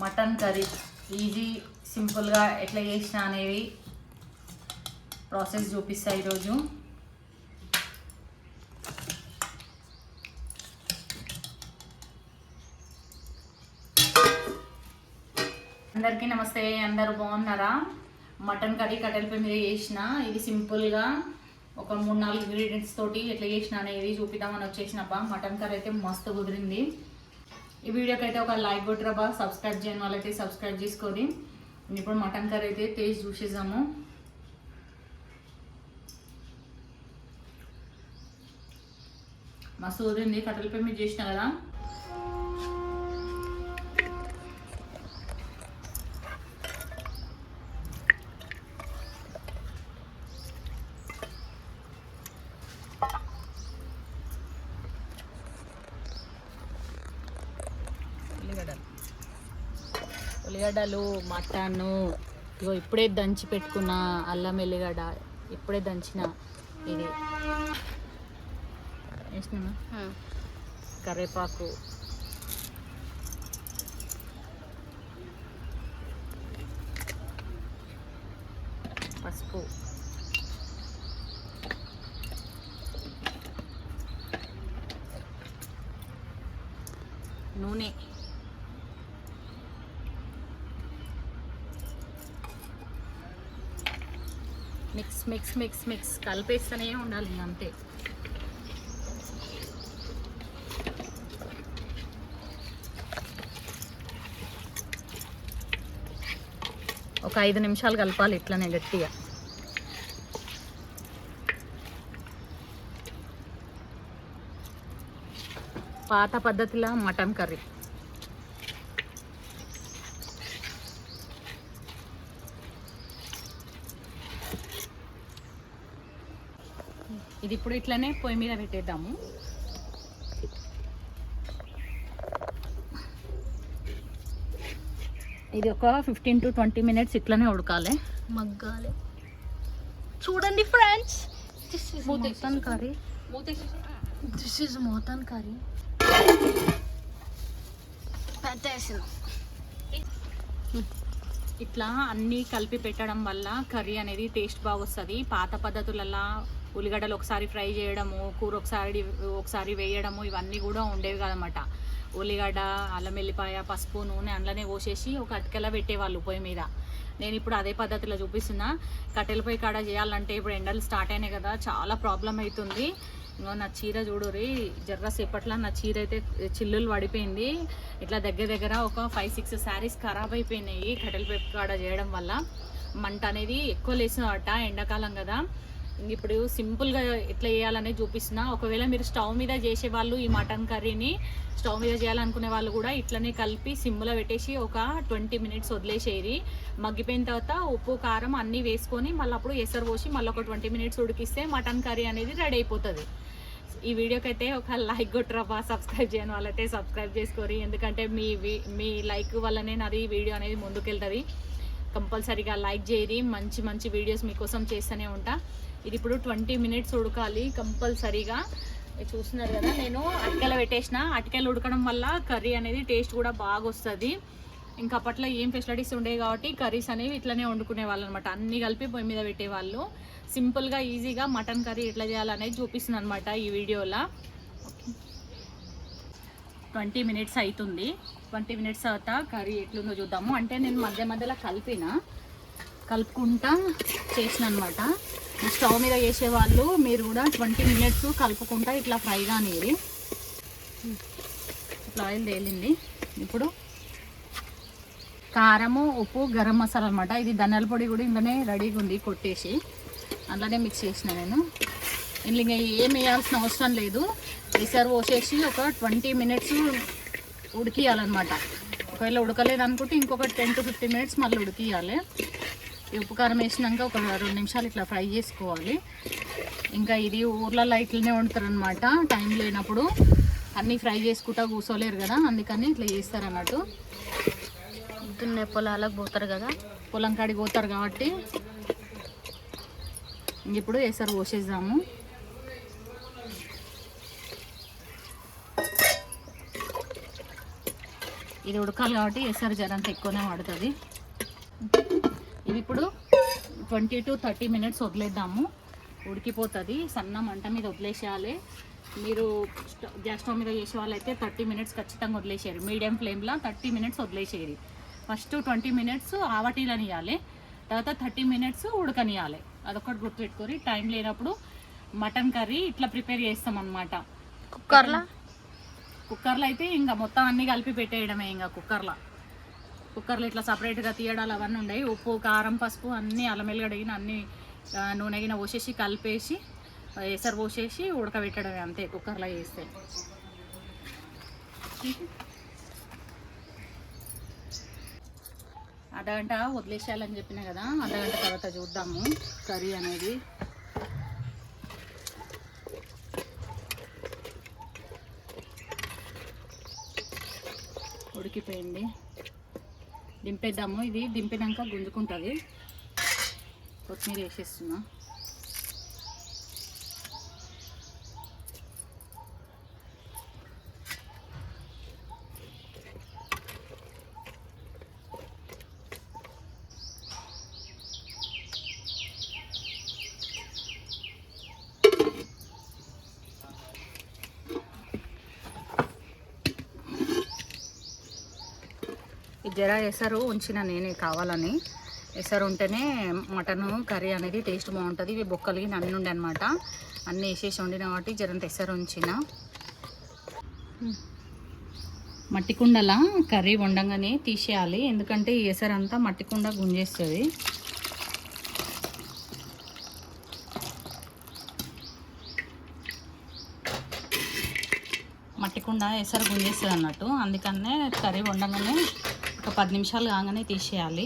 Mutton curry easy సింపుల్గా ఎట్లా చేసినా అనేవి ప్రాసెస్ చూపిస్తా ఈరోజు. అందరికీ నమస్తే, అందరూ బాగున్నారా? మటన్ కర్రీ కట్టెల పొయ్యి మీద చేసిన. ఇది సింపుల్గా ఒక 3-4 ఇంగ్రీడియంట్స్ తోటి ఎట్లా చేసిన అనేది చూపిద్దామని వచ్చేసినప్ప. మటన్ కర్రీ అయితే మస్తు కుదిరింది. ఈ వీడియోకి అయితే ఒక లైక్ కొట్టరాబా, సబ్స్క్రైబ్ చేయని వాళ్ళైతే సబ్స్క్రైబ్ చేసుకోండి. ఇప్పుడు మటన్ కర్రీ అయితే టేస్ట్ చూసేసాము. మస్తు కుదిరింది. కట్టెల పొయ్యి మీద చేసిన కదా, ఉల్లిగడ్డలు, మటను, ఇగో ఇప్పుడే దంచి పెట్టుకున్న అల్లం ఎల్లిగడ్డ, ఇప్పుడే దంచిన ఇది వేసినా, కరివేపాకు, పసుపు, నూనె, మిక్స్ మిక్స్ మిక్స్ మిక్స్ కలిపేస్తూనే ఉండాలి అంతే. ఒక 5 నిమిషాలు కలపాలి ఇట్లనే గట్టిగా. పాత పద్ధతిలో మటన్ కర్రీ. ఇది ఇప్పుడు ఇట్లనే పొయ్యి మీద పెట్టేద్దాము. ఇది ఒక 15 to 20 మినిట్స్ ఇట్లనే ఉడకాలి, మగ్గాలి. చూడండి friends, mutton curry. This is mutton curry. ఇట్లా అన్నీ కలిపి పెట్టడం వల్ల కర్రీ అనేది టేస్ట్ బాగా వస్తుంది. పాత పద్ధతులలో ఉల్లిగడ్డలు ఒకసారి ఫ్రై చేయడము, కూర ఒకసారి వేయడము, ఇవన్నీ కూడా ఉండేవి కదన్నమాట. ఉల్లిగడ్డ, అల్లం వెల్లిపాయ, పసుపు, నూనె అందులోనే పోసేసి ఒక అటుకెలా పెట్టేవాళ్ళు పొయ్యి మీద. నేను ఇప్పుడు అదే పద్ధతిలో చూపిస్తున్నా. కట్టెల పొయ్యి కాడ చేయాలంటే ఇప్పుడు ఎండలు స్టార్ట్ అయినాయి కదా, చాలా ప్రాబ్లం అవుతుంది. ఇంకో నా చీర చూడురి, జర్రసేపట్లో నా చీర అయితే చిల్లులు పడిపోయింది. ఇట్లా దగ్గర ఒక 5-6 శారీస్ ఖరాబ్ అయిపోయినాయి కట్టెల పొయ్యి కాడ చేయడం వల్ల. మంట అనేది ఎక్కువ లేసినట, ఎండాకాలం కదా. ఇప్పుడు సింపుల్గా ఎట్లా చేయాలనేది చూపిస్తున్నా. ఒకవేళ మీరు స్టవ్ మీద చేసే వాళ్ళు ఈ మటన్ కర్రీని స్టవ్ మీద చేయాలనుకునే వాళ్ళు కూడా ఇట్లనే కలిపి సిమ్లో పెట్టేసి ఒక 20 మినిట్స్ వదిలేసేది. మగ్గిపోయిన తర్వాత ఉప్పు, కారం అన్నీ వేసుకొని మళ్ళీ అప్పుడు ఎసరు పోసి మళ్ళీ ఒక 20 మినిట్స్ ఉడికిస్తే మటన్ కర్రీ అనేది రెడీ అయిపోతుంది. ఈ వీడియోకి అయితే ఒక లైక్ కొట్టరాబా, సబ్స్క్రైబ్ చేయని వాళ్ళైతే సబ్స్క్రైబ్ చేసుకోరి. ఎందుకంటే మీ లైక్ వల్లనే నాది వీడియో అనేది ముందుకెళ్తుంది. కంపల్సరీగా లైక్ చేయరి. మంచి మంచి వీడియోస్ మీకోసం చేస్తూనే ఉంటా. ఇది ఇప్పుడు 20 మినిట్స్ ఉడకాలి కంపల్సరీగా. చూస్తున్నారు కదా, నేను అటుకెల పెట్టేసిన. అటుకెలు ఉడకడం వల్ల కర్రీ అనేది టేస్ట్ కూడా బాగా వస్తుంది. ఇంకా అప్పట్లో ఏం ఫెసిలిటీస్ ఉండేవి కాబట్టి కర్రీస్ అనేవి ఇట్లనే వండుకునే వాళ్ళు అనమాట. అన్నీ కలిపి పొయ్యి మీద పెట్టేవాళ్ళు. సింపుల్గా ఈజీగా మటన్ కర్రీ ఎట్లా చేయాలనేది చూపిస్తుంది అనమాట ఈ వీడియోలో. 20 మినిట్స్ అవుతుంది. 20 మినిట్స్ తర్వాత కర్రీ ఎట్లుందో చూద్దాము. అంటే నేను మధ్యలో కలుపుకుంటా చేసిన అనమాట. స్టవ్ మీద చేసేవాళ్ళు మీరు కూడా 20 మినిట్స్ కలుపుకుంటా ఇట్లా ఫ్రై కానిది. ఇట్లా ఆయిల్ తేలింది. ఇప్పుడు కారము, ఉప్పు, గరం మసాలా అనమాట. ఇది ధనియాల పొడి కూడా ఇందులోనే రెడీగా ఉంది, కొట్టేసి అందులోనే మిక్స్ చేసిన నేను. ఇందులో ఇంకా ఏం వేయాల్సిన అవసరం లేదు. ఎసరు పోసేసి ఒక 20 మినిట్స్ ఉడికియాలన్నమాట. ఒకవేళ ఉడకలేదు అనుకుంటే ఇంకొక 10 to 15 మినిట్స్ మళ్ళీ ఉడికియాలి. ఉప్పు కారం వేసినాక ఒక 2 నిమిషాలు ఇట్లా ఫ్రై చేసుకోవాలి. ఇంకా ఇది ఊర్లలో ఇట్లనే వండుతారు అనమాట. టైం లేనప్పుడు అన్నీ ఫ్రై చేసుకుంటా కూర్చోలేరు కదా, అందుకని ఇట్లా చేస్తారు అన్నట్టు. పొద్దున్నే పొలాలకు పోతారు కదా, పొలం కాడికి పోతారు కాబట్టి ఇప్పుడు ఎసరు పోసేద్దాము. ఇది ఉడకాలి కాబట్టి ఎసరు జరంత ఎక్కువనే పడుతుంది. ఇది ఇప్పుడు 20 to 30 minutes వదిలేద్దాము, ఉడికిపోతుంది. సన్న మంట మీద వదిలేసేయాలి. మీరు గ్యాస్ స్టవ్ మీద చేసే వాళ్ళైతే 30 minutes ఖచ్చితంగా వదిలేసేయాలి. మీడియం ఫ్లేమ్లో 30 minutes వదిలేసేయాలి. ఫస్ట్ 20 minutes ఆవటీలనియాలి, తర్వాత 30 minutes ఉడకనియాలి. అదొకటి గుర్తుపెట్టుకొని టైం లేనప్పుడు మటన్ కర్రీ ఇట్లా ప్రిపేర్ చేస్తాం అన్నమాట. కుక్కర్లో అయితే ఇంకా మొత్తం అన్నీ కలిపి పెట్టేయడమే. ఇంకా కుక్కర్లో ఇట్లా సపరేట్గా తీయడాలు అవన్నీ ఉన్నాయి. ఉప్పు, కారం, పసుపు అన్నీ, అల్లం వెల్లిగడ్డ అన్నీ నూనె గిన్నె పోసేసి కలిపేసి ఎసరు పోసేసి ఉడకబెట్టడమే అంతే కుక్కర్లో చేస్తే. అర్ధగంట వదిలేసేయాలని చెప్పినా కదా, అర్ధగంట తర్వాత చూద్దాము కర్రీ అనేది. ఉడికిపోయింది, దింపేద్దాము. ఇది దింపినాక గుంజుకుంటుంది. కొత్తిమీర వేసేస్తున్నా. జర ఎసరు ఉంచిన నేనే కావాలని. ఎసరు ఉంటేనే మటన్ కర్రీ అనేది టేస్ట్ బాగుంటుంది. ఇవి బొక్కలకి అన్నీ ఉండే అనమాట, అన్నీ వేసేసి వండిన కాబట్టి జరంత ఎసరు ఉంచిన. మట్టి కుండల కర్రీ వండంగానే తీసేయాలి, ఎందుకంటే ఈ ఎసరు అంతా మట్టి కుండ గుంజేస్తుంది. మట్టి కుండ ఎసరు గుంజేస్తుంది అన్నట్టు, అందుకనే కర్రీ వండంగానే ఒక 10 నిమిషాలు కాగానే తీసేయాలి.